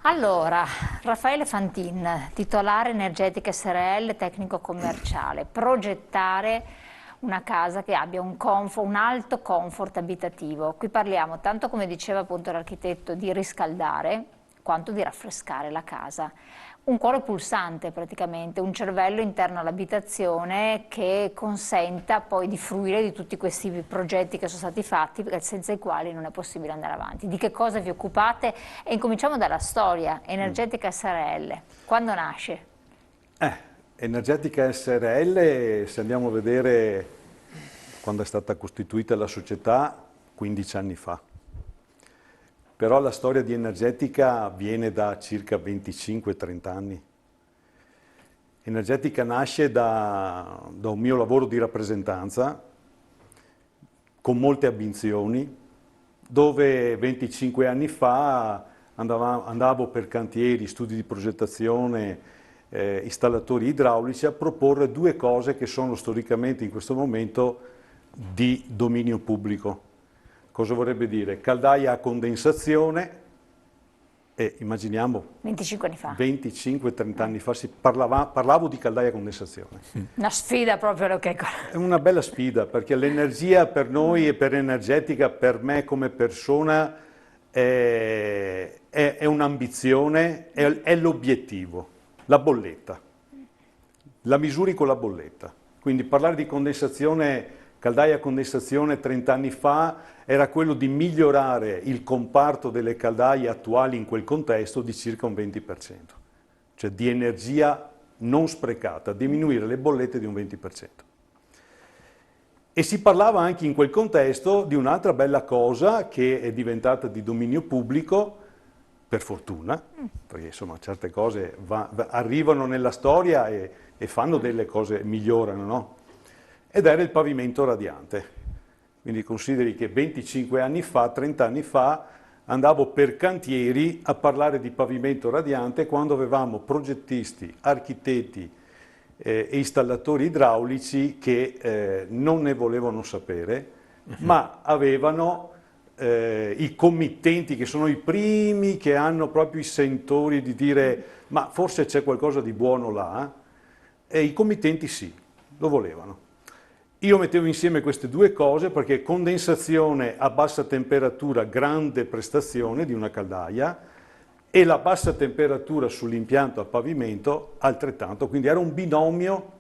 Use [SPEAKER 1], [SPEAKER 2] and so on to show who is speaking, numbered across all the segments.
[SPEAKER 1] Allora, Raffaele Fantin, titolare Energetica SRL, tecnico commerciale, progettare una casa che abbia un alto comfort abitativo. Qui parliamo tanto, come diceva appunto l'architetto, di riscaldare quanto di raffrescare la casa. Un cuore pulsante praticamente, un cervello interno all'abitazione che consenta poi di fruire di tutti questi progetti che sono stati fatti, senza i quali non è possibile andare avanti. Di che cosa vi occupate? E incominciamo dalla storia. Energetica SRL, quando nasce?
[SPEAKER 2] Energetica SRL, se andiamo a vedere quando è stata costituita la società, 15 anni fa. Però la storia di Energetica viene da circa 25-30 anni. Energetica nasce da un mio lavoro di rappresentanza, con molte ambizioni, dove 25 anni fa andavo per cantieri, studi di progettazione, installatori idraulici a proporre due cose che sono storicamente in questo momento di dominio pubblico. Cosa vorrebbe dire? Caldaia a condensazione e immaginiamo
[SPEAKER 1] 25 anni fa.
[SPEAKER 2] 25-30 anni fa parlavo di caldaia a condensazione.
[SPEAKER 1] Una sfida proprio che...
[SPEAKER 2] È una bella sfida perché l'energia per noi e per Energetica, per me come persona, è un'ambizione, è l'obiettivo, la bolletta. La misuri con la bolletta. Quindi parlare di condensazione, caldaia a condensazione 30 anni fa era quello di migliorare il comparto delle caldaie attuali in quel contesto di circa un 20%, cioè di energia non sprecata, diminuire le bollette di un 20%. E si parlava anche in quel contesto di un'altra bella cosa che è diventata di dominio pubblico, per fortuna, perché insomma certe cose arrivano nella storia e fanno delle cose, migliorano, no? Ed era il pavimento radiante. Quindi consideri che 25 anni fa, 30 anni fa, andavo per cantieri a parlare di pavimento radiante quando avevamo progettisti, architetti e installatori idraulici che non ne volevano sapere, ma avevano i committenti, che sono i primi che hanno proprio i sentori di dire ma forse c'è qualcosa di buono là, e i committenti sì, lo volevano. Io mettevo insieme queste due cose perché condensazione a bassa temperatura, grande prestazione di una caldaia, e la bassa temperatura sull'impianto a pavimento altrettanto, quindi era un binomio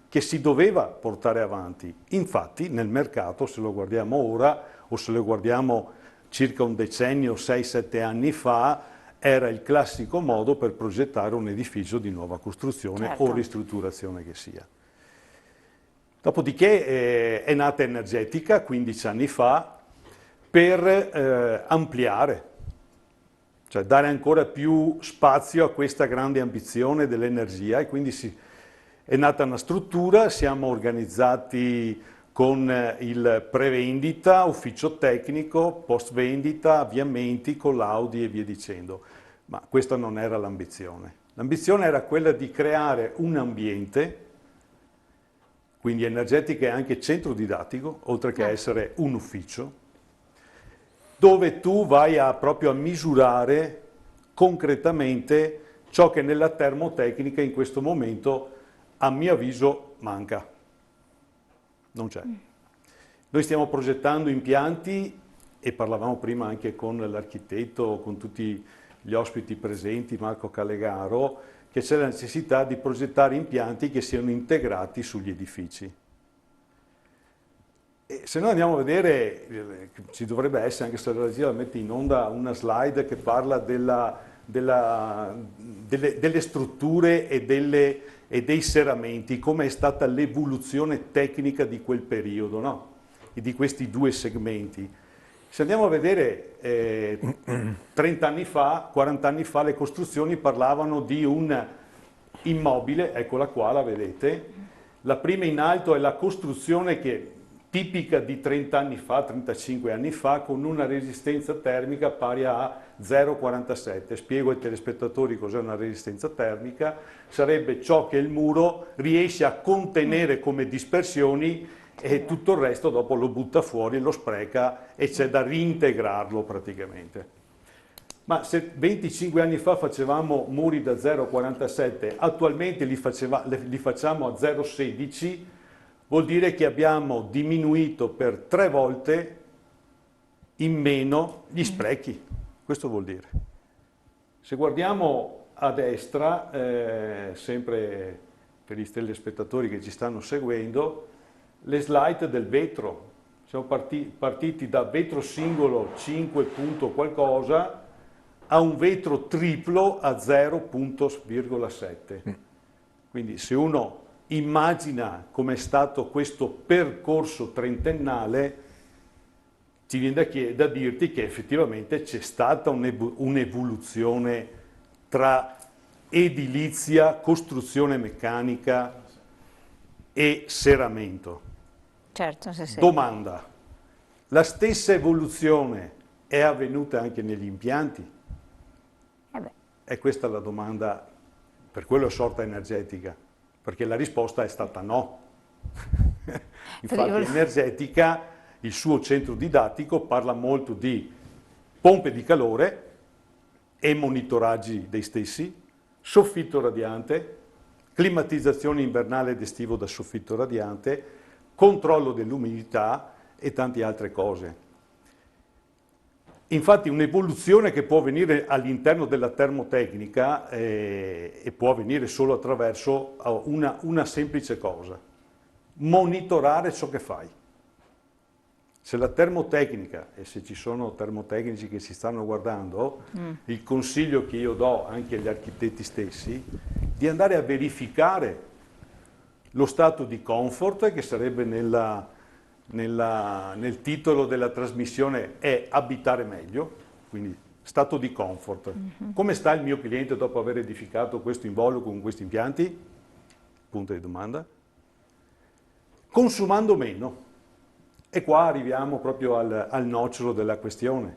[SPEAKER 2] che si doveva portare avanti. Infatti nel mercato, se lo guardiamo ora o se lo guardiamo circa un decennio, 6-7 anni fa, era il classico modo per progettare un edificio di nuova costruzione o ristrutturazione che sia. Dopodiché è nata Energetica 15 anni fa per ampliare, cioè dare ancora più spazio a questa grande ambizione dell'energia, e quindi è nata una struttura, siamo organizzati con il prevendita, ufficio tecnico, post vendita, avviamenti, collaudi e via dicendo. Ma questa non era l'ambizione. L'ambizione era quella di creare un ambiente, quindi Energetica è anche centro didattico, oltre che essere un ufficio, dove tu vai proprio a misurare concretamente ciò che nella termotecnica in questo momento, a mio avviso, manca. Non c'è. Noi stiamo progettando impianti, e parlavamo prima anche con l'architetto, con tutti gli ospiti presenti, Marco Callegaro, che c'è la necessità di progettare impianti che siano integrati sugli edifici. E se noi andiamo a vedere, ci dovrebbe essere, anche se la regia mette in onda, una slide che parla delle strutture e dei serramenti, come è stata l'evoluzione tecnica di quel periodo, no? E di questi due segmenti. Se andiamo a vedere 30 anni fa, 40 anni fa, le costruzioni parlavano di un immobile, eccola qua, la vedete. La prima in alto è la costruzione tipica di 30 anni fa, 35 anni fa, con una resistenza termica pari a 0,47. Spiego ai telespettatori cos'è una resistenza termica. Sarebbe ciò che il muro riesce a contenere come dispersioni e tutto il resto dopo lo butta fuori, lo spreca e c'è da reintegrarlo praticamente. Ma se 25 anni fa facevamo muri da 0,47, attualmente li facciamo a 0,16, vuol dire che abbiamo diminuito per 3 volte in meno gli sprechi. Questo vuol dire. Se guardiamo a destra, sempre per i telespettatori che ci stanno seguendo, le slide del vetro. Siamo partiti da vetro singolo 5 punto qualcosa a un vetro triplo a 0,7. Quindi se uno immagina com'è stato questo percorso trentennale, ci viene da dirti che effettivamente c'è stata un'evoluzione tra edilizia, costruzione meccanica e serramento.
[SPEAKER 1] Certo, sì, sì.
[SPEAKER 2] Domanda: la stessa evoluzione è avvenuta anche negli impianti? E questa è la domanda, per quello è sorta energetica, perché la risposta è stata no. Infatti energetica, il suo centro didattico parla molto di pompe di calore e monitoraggi dei stessi, soffitto radiante, climatizzazione invernale ed estivo da soffitto radiante, controllo dell'umidità e tante altre cose. Infatti un'evoluzione che può avvenire all'interno della termotecnica e può avvenire solo attraverso una semplice cosa: monitorare ciò che fai. Se la termotecnica, e se ci sono termotecnici che ci stanno guardando, il consiglio che io do anche agli architetti stessi, di andare a verificare lo stato di comfort, che sarebbe nel titolo della trasmissione è abitare meglio, quindi stato di comfort. Come sta il mio cliente dopo aver edificato questo involucro con questi impianti? Punto di domanda. Consumando meno. E qua arriviamo proprio al nocciolo della questione,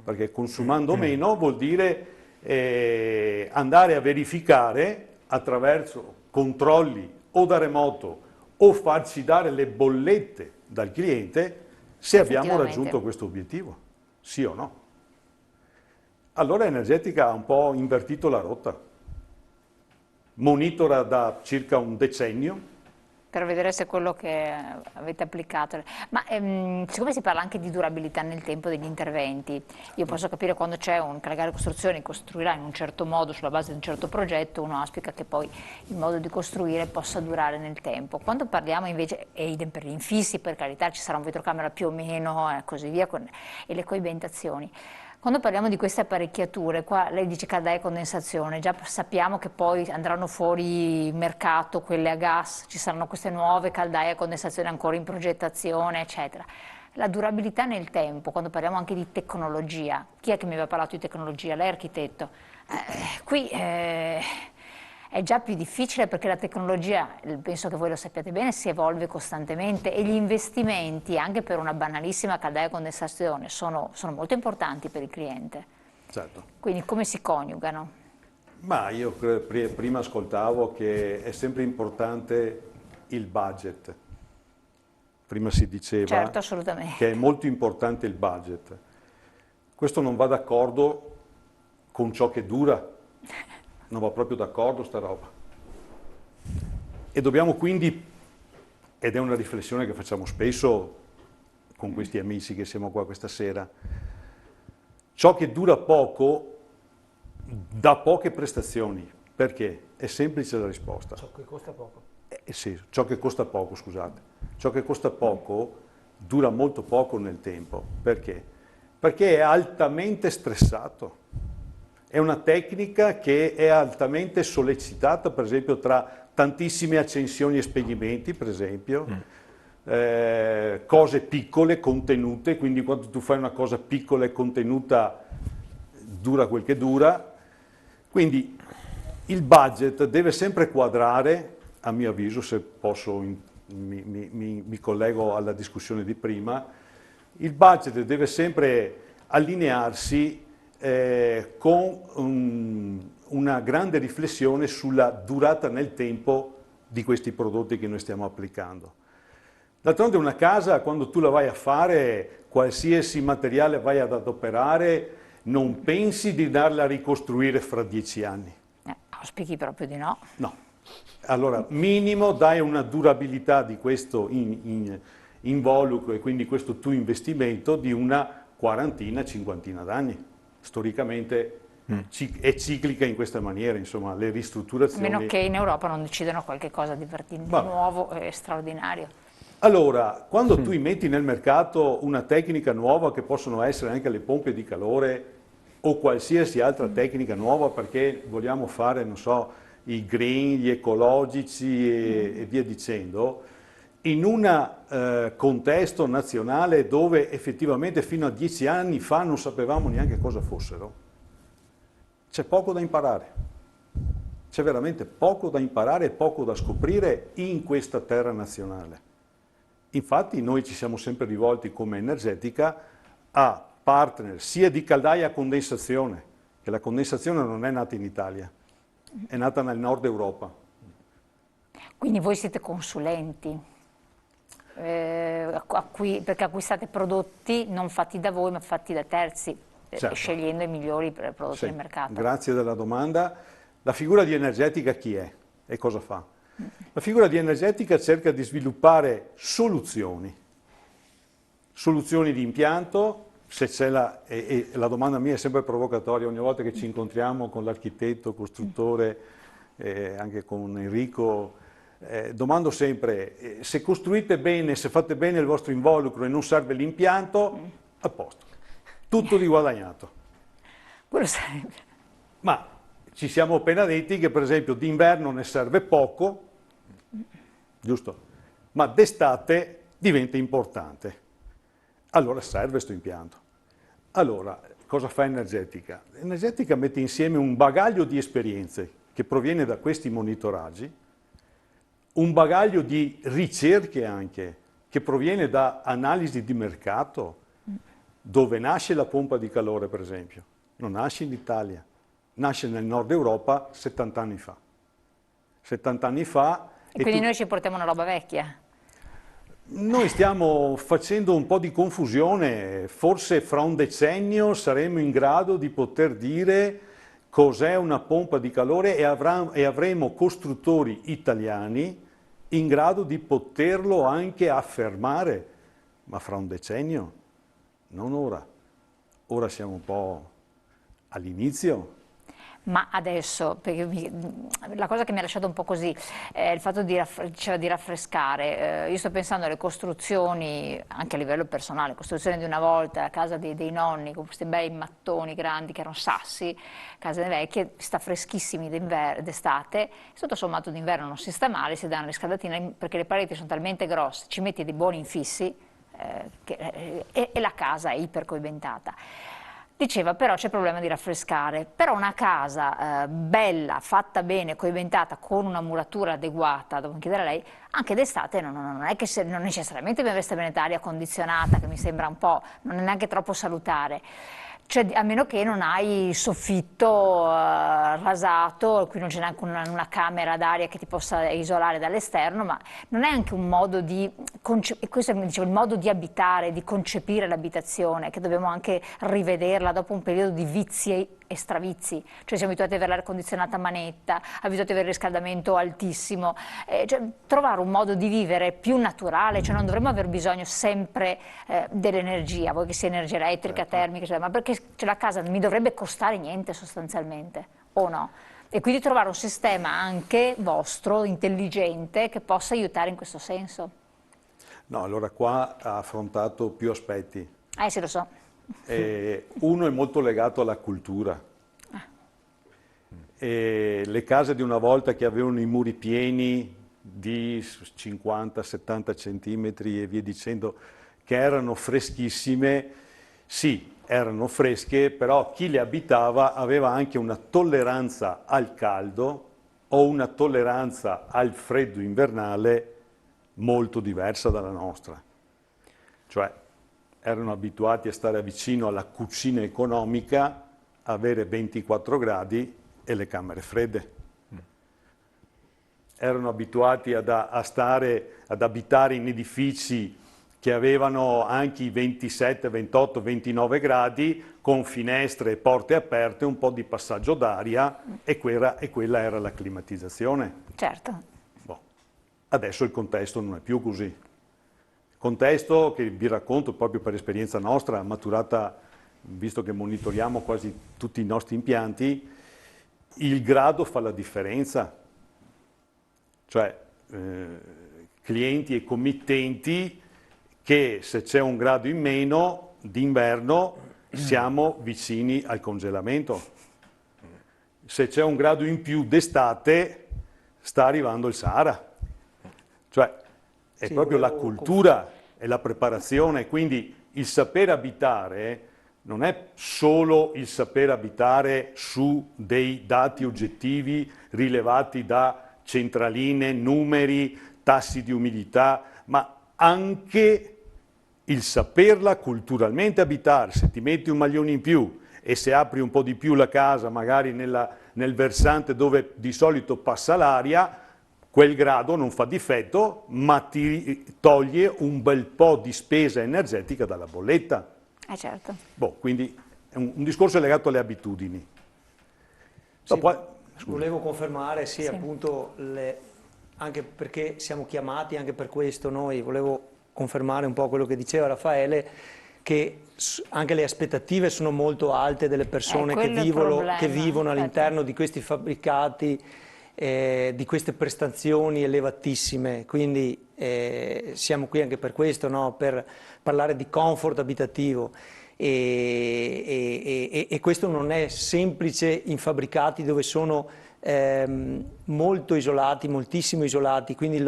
[SPEAKER 2] perché consumando meno vuol dire andare a verificare attraverso controlli o da remoto o farci dare le bollette dal cliente se abbiamo raggiunto questo obiettivo, sì o no. Allora Energetica ha un po' invertito la rotta, monitora da circa un decennio,
[SPEAKER 1] per vedere se quello che avete applicato. Ma siccome si parla anche di durabilità nel tempo degli interventi, io posso capire quando c'è un Calgario Costruzioni costruirà in un certo modo sulla base di un certo progetto, uno auspica che poi il modo di costruire possa durare nel tempo. Quando parliamo invece, e idem per gli infissi, per carità ci sarà un vetrocamera più o meno e così via, e le coibentazioni. Quando parliamo di queste apparecchiature, qua lei dice caldaia e condensazione, già sappiamo che poi andranno fuori mercato quelle a gas, ci saranno queste nuove caldaie e condensazione ancora in progettazione, eccetera. La durabilità nel tempo, quando parliamo anche di tecnologia, chi è che mi aveva parlato di tecnologia? Lei architetto. Qui è già più difficile perché la tecnologia, penso che voi lo sappiate bene, si evolve costantemente e gli investimenti anche per una banalissima caldaia e condensazione sono molto importanti per il cliente.
[SPEAKER 2] Certo.
[SPEAKER 1] Quindi come si coniugano?
[SPEAKER 2] Ma io prima ascoltavo che è sempre importante il budget. Prima si diceva
[SPEAKER 1] certo, assolutamente,
[SPEAKER 2] che è molto importante il budget. Questo non va d'accordo con ciò che dura. Non va proprio d'accordo sta roba. E dobbiamo quindi, ed è una riflessione che facciamo spesso con questi amici che siamo qua questa sera, ciò che dura poco dà poche prestazioni. Perché? È semplice la risposta.
[SPEAKER 3] Ciò che costa poco.
[SPEAKER 2] Sì, ciò che costa poco, scusate. Ciò che costa poco dura molto poco nel tempo. Perché? Perché è altamente stressato. È una tecnica che è altamente sollecitata, per esempio, tra tantissime accensioni e spegnimenti, per esempio, cose piccole, contenute, quindi quando tu fai una cosa piccola e contenuta dura quel che dura. Quindi il budget deve sempre quadrare, a mio avviso, se posso, mi collego alla discussione di prima, il budget deve sempre allinearsi con una grande riflessione sulla durata nel tempo di questi prodotti che noi stiamo applicando. D'altronde una casa, quando tu la vai a fare, qualsiasi materiale vai ad adoperare, non pensi di darla a ricostruire fra 10 anni.
[SPEAKER 1] Auspichi proprio di no.
[SPEAKER 2] No. Allora, minimo dai una durabilità di questo involucro e quindi questo tuo investimento di una quarantina, cinquantina d'anni. Storicamente è ciclica in questa maniera, insomma, le
[SPEAKER 1] A
[SPEAKER 2] ristrutturazioni.
[SPEAKER 1] meno che in Europa non decidano qualche cosa di nuovo e straordinario.
[SPEAKER 2] Allora, quando tu metti nel mercato una tecnica nuova, che possono essere anche le pompe di calore o qualsiasi altra tecnica nuova, perché vogliamo fare, non so, i green, gli ecologici e via dicendo, in un contesto nazionale dove effettivamente fino a 10 anni fa non sapevamo neanche cosa fossero, c'è poco da imparare. C'è veramente poco da imparare e poco da scoprire in questa terra nazionale. Infatti noi ci siamo sempre rivolti come Energetica a partner sia di caldaia a condensazione, che la condensazione non è nata in Italia, è nata nel nord Europa.
[SPEAKER 1] Quindi voi siete consulenti, perché acquistate prodotti non fatti da voi ma fatti da terzi,
[SPEAKER 2] Certo.
[SPEAKER 1] scegliendo i migliori prodotti
[SPEAKER 2] Sì,
[SPEAKER 1] nel mercato.
[SPEAKER 2] grazie della domanda. La figura di Energetica chi è e cosa fa? La figura di Energetica cerca di sviluppare soluzioni di impianto, se c'è e la domanda mia è sempre provocatoria, ogni volta che ci incontriamo con l'architetto, costruttore, anche con Enrico, domando sempre, se costruite bene, se fate bene il vostro involucro e non serve l'impianto, a posto, tutto riguadagnato.
[SPEAKER 1] Quello sarebbe.
[SPEAKER 2] Ma ci siamo appena detti che per esempio d'inverno ne serve poco, giusto? Ma d'estate diventa importante. Allora serve questo impianto. Allora, cosa fa Energetica? Energetica mette insieme un bagaglio di esperienze che proviene da questi monitoraggi, un bagaglio di ricerche anche che proviene da analisi di mercato, dove nasce la pompa di calore per esempio. Non nasce in Italia, nasce nel nord Europa 70 anni fa. 70 anni fa...
[SPEAKER 1] E quindi noi ci portiamo una roba vecchia?
[SPEAKER 2] Noi stiamo facendo un po' di confusione, forse fra un decennio saremo in grado di poter dire cos'è una pompa di calore e avremo costruttori italiani in grado di poterlo anche affermare, ma fra un decennio, non ora. Ora siamo un po' all'inizio.
[SPEAKER 1] Ma adesso, perché la cosa che mi ha lasciato un po' così è il fatto di raffrescare. Io sto pensando alle costruzioni, anche a livello personale, costruzioni di una volta, la casa dei nonni, con questi bei mattoni grandi che erano sassi, case vecchie, sta freschissimi d'estate, tutto sommato d'inverno non si sta male, si dà una riscaldatina perché le pareti sono talmente grosse, ci metti dei buoni infissi e la casa è ipercoibentata. Diceva però c'è il problema di raffrescare, però una casa bella, fatta bene, coibentata, con una muratura adeguata, devo chiedere a lei, anche d'estate non è che non necessariamente deve essere bene aria condizionata, che mi sembra un po', non è neanche troppo salutare. Cioè, a meno che non hai il soffitto rasato, qui non c'è neanche una camera d'aria che ti possa isolare dall'esterno, ma non è anche un modo di, questo è il modo di abitare, di concepire l'abitazione, che dobbiamo anche rivederla dopo un periodo di vizi e stravizi, cioè siamo abituati ad avere l'aria condizionata a manetta, abituati ad avere il riscaldamento altissimo, cioè, trovare un modo di vivere più naturale, cioè non dovremmo aver bisogno sempre dell'energia, vuoi che sia energia elettrica, termica, cioè, ma perché la casa mi dovrebbe costare niente sostanzialmente, o no? E quindi trovare un sistema anche vostro, intelligente, che possa aiutare in questo senso.
[SPEAKER 2] No, allora qua ha affrontato più aspetti.
[SPEAKER 1] Sì, lo so.
[SPEAKER 2] Uno è molto legato alla cultura. Le case di una volta che avevano i muri pieni di 50-70 centimetri e via dicendo, che erano freschissime, sì, erano fresche, però chi le abitava aveva anche una tolleranza al caldo o una tolleranza al freddo invernale molto diversa dalla nostra. Cioè, erano abituati a stare vicino alla cucina economica, avere 24 gradi e le camere fredde. Erano abituati ad abitare in edifici che avevano anche i 27, 28, 29 gradi, con finestre e porte aperte, un po' di passaggio d'aria, e quella era la climatizzazione.
[SPEAKER 1] Certo.
[SPEAKER 2] Boh. Adesso il contesto non è più così. Il contesto, che vi racconto proprio per esperienza nostra, maturata, visto che monitoriamo quasi tutti i nostri impianti, il grado fa la differenza. Cioè, clienti e committenti che se c'è un grado in meno d'inverno siamo vicini al congelamento. Se c'è un grado in più d'estate sta arrivando il Sahara. Cioè è
[SPEAKER 3] Sì,
[SPEAKER 2] proprio la cultura e la preparazione, quindi il saper abitare non è solo il saper abitare su dei dati oggettivi rilevati da centraline, numeri, tassi di umidità, ma anche il saperla culturalmente abitare. Se ti metti un maglione in più e se apri un po' di più la casa, magari nel versante dove di solito passa l'aria, quel grado non fa difetto, ma ti toglie un bel po' di spesa energetica dalla bolletta.
[SPEAKER 1] Certo.
[SPEAKER 2] Boh, quindi è un discorso legato alle abitudini.
[SPEAKER 3] Sì,
[SPEAKER 2] Poi,
[SPEAKER 3] volevo confermare, sì,
[SPEAKER 1] Sì.
[SPEAKER 3] appunto, anche perché siamo chiamati, anche per questo noi, volevo confermare un po' quello che diceva Raffaele, che anche le aspettative sono molto alte delle persone che
[SPEAKER 1] quello è il problema,
[SPEAKER 3] vivono
[SPEAKER 1] infatti.
[SPEAKER 3] all'interno di questi fabbricati, di queste prestazioni elevatissime, quindi siamo qui anche per questo, no? Per parlare di comfort abitativo. E questo non è semplice in fabbricati dove sono molto isolati, moltissimo isolati, quindi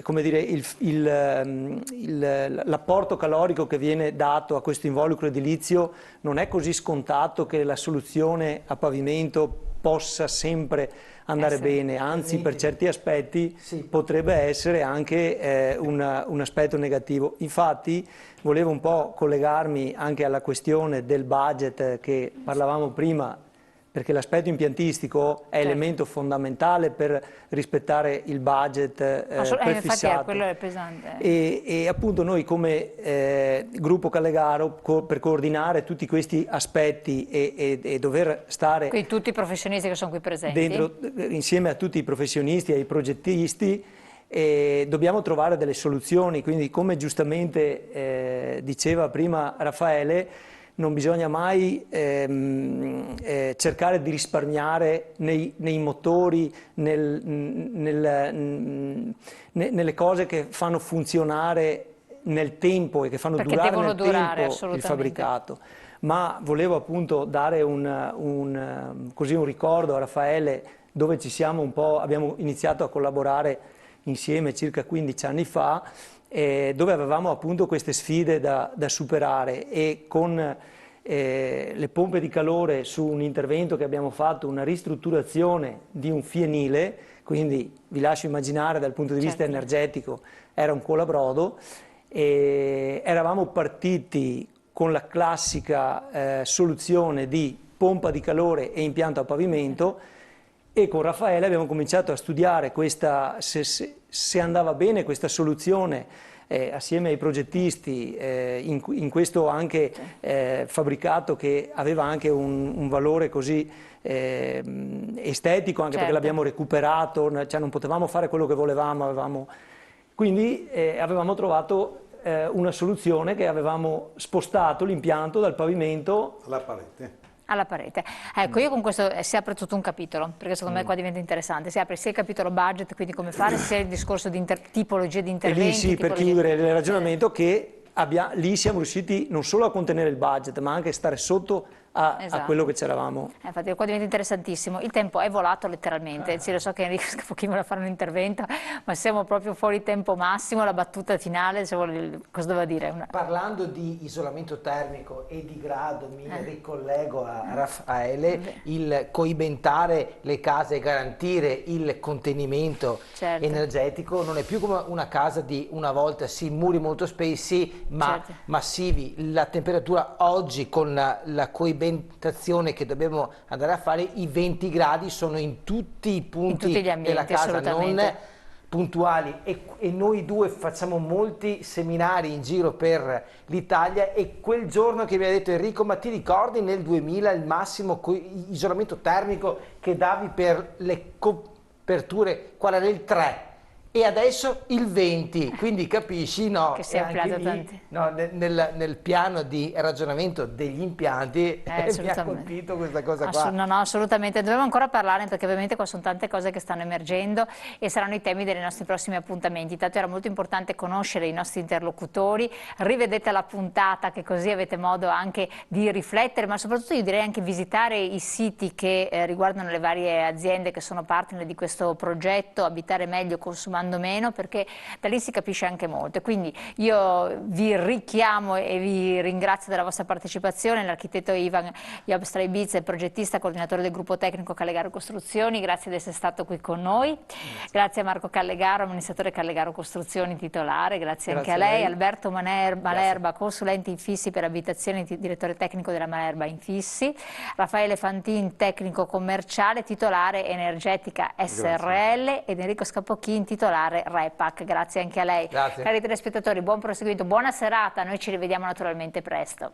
[SPEAKER 3] come dire, l'apporto calorico che viene dato a questo involucro edilizio non è così scontato che la soluzione a pavimento possa sempre andare bene, anzi per certi aspetti potrebbe essere anche un aspetto negativo. Infatti volevo un po' collegarmi anche alla questione del budget che parlavamo prima, perché l'aspetto impiantistico è elemento fondamentale per rispettare il budget prefissato.
[SPEAKER 1] Infatti quello è pesante.
[SPEAKER 3] E appunto noi come gruppo Callegaro, per coordinare tutti questi aspetti e dover stare
[SPEAKER 1] Quindi tutti i professionisti che sono qui presenti.
[SPEAKER 3] insieme a tutti i professionisti e ai progettisti, dobbiamo trovare delle soluzioni, quindi come giustamente diceva prima Raffaele, non bisogna mai cercare di risparmiare nei motori, nelle cose che fanno funzionare nel tempo e che fanno
[SPEAKER 1] Perché
[SPEAKER 3] durare
[SPEAKER 1] devono
[SPEAKER 3] nel
[SPEAKER 1] durare,
[SPEAKER 3] tempo il fabbricato. Ma volevo appunto dare così un ricordo a Raffaele, dove abbiamo iniziato a collaborare insieme circa 15 anni fa, dove avevamo appunto queste sfide da superare, e con le pompe di calore, su un intervento che abbiamo fatto, una ristrutturazione di un fienile, quindi vi lascio immaginare dal punto di vista energetico era un colabrodo, e eravamo partiti con la classica soluzione di pompa di calore e impianto a pavimento, e con Raffaele abbiamo cominciato a studiare se andava bene questa soluzione assieme ai progettisti in questo anche fabbricato che aveva anche un valore così estetico, anche perché l'abbiamo recuperato, cioè non potevamo fare quello che volevamo, quindi avevamo trovato una soluzione, che avevamo spostato l'impianto dal pavimento
[SPEAKER 2] alla parete.
[SPEAKER 1] Ecco, io con questo si apre tutto un capitolo, perché secondo me qua diventa interessante. Si apre sia il capitolo budget, quindi come fare, sia il discorso di tipologia di interventi.
[SPEAKER 3] E lì sì, per chiudere il ragionamento, che lì siamo riusciti non solo a contenere il budget, ma anche a stare sotto a quello che c'eravamo.
[SPEAKER 1] Infatti qua diventa interessantissimo. Il tempo è volato letteralmente. Sì, lo so che Enrico un pochino vuole fare un intervento, ma siamo proprio fuori tempo massimo. La battuta finale, cosa doveva dire?
[SPEAKER 4] Parlando di isolamento termico e di grado, mi ricollego a Raffaele, il coibentare le case e garantire il contenimento energetico non è più come una casa di una volta, sì, muri molto spessi ma massivi. La temperatura oggi, con la coibentazione che dobbiamo andare a fare, i 20 gradi sono in tutti i punti della casa, non puntuali e noi due facciamo molti seminari in giro per l'Italia, e quel giorno che mi ha detto Enrico, ma ti ricordi nel 2000 il massimo isolamento termico che davi per le coperture, qual era il 3? E adesso il 20, quindi capisci, no?
[SPEAKER 1] Che si è ampliato tanti.
[SPEAKER 4] No, nel piano di ragionamento degli impianti mi ha colpito questa cosa qua.
[SPEAKER 1] No, assolutamente, dobbiamo ancora parlarne, perché ovviamente qua sono tante cose che stanno emergendo e saranno i temi dei nostri prossimi appuntamenti. Intanto era molto importante conoscere i nostri interlocutori, rivedete la puntata, che così avete modo anche di riflettere, ma soprattutto io direi anche visitare i siti che riguardano le varie aziende che sono partner di questo progetto, Abitare meglio, consumando meno, perché da lì si capisce anche molto. Quindi io vi richiamo e vi ringrazio della vostra partecipazione, l'architetto Ivan Jobstraibiz, il progettista coordinatore del gruppo tecnico Callegaro Costruzioni, grazie di essere stato qui con noi. Grazie a Marco Callegaro, amministratore Callegaro Costruzioni titolare, grazie anche a lei. Alberto Malerba, consulente infissi per abitazioni, direttore tecnico della Malerba Infissi. Raffaele Fantin, tecnico commerciale, titolare Energetica SRL, ed Enrico Scapocchin, titolare Repac. Grazie anche a lei.
[SPEAKER 4] Grazie.
[SPEAKER 1] Cari telespettatori, buon proseguimento, buona serata, noi ci rivediamo naturalmente presto.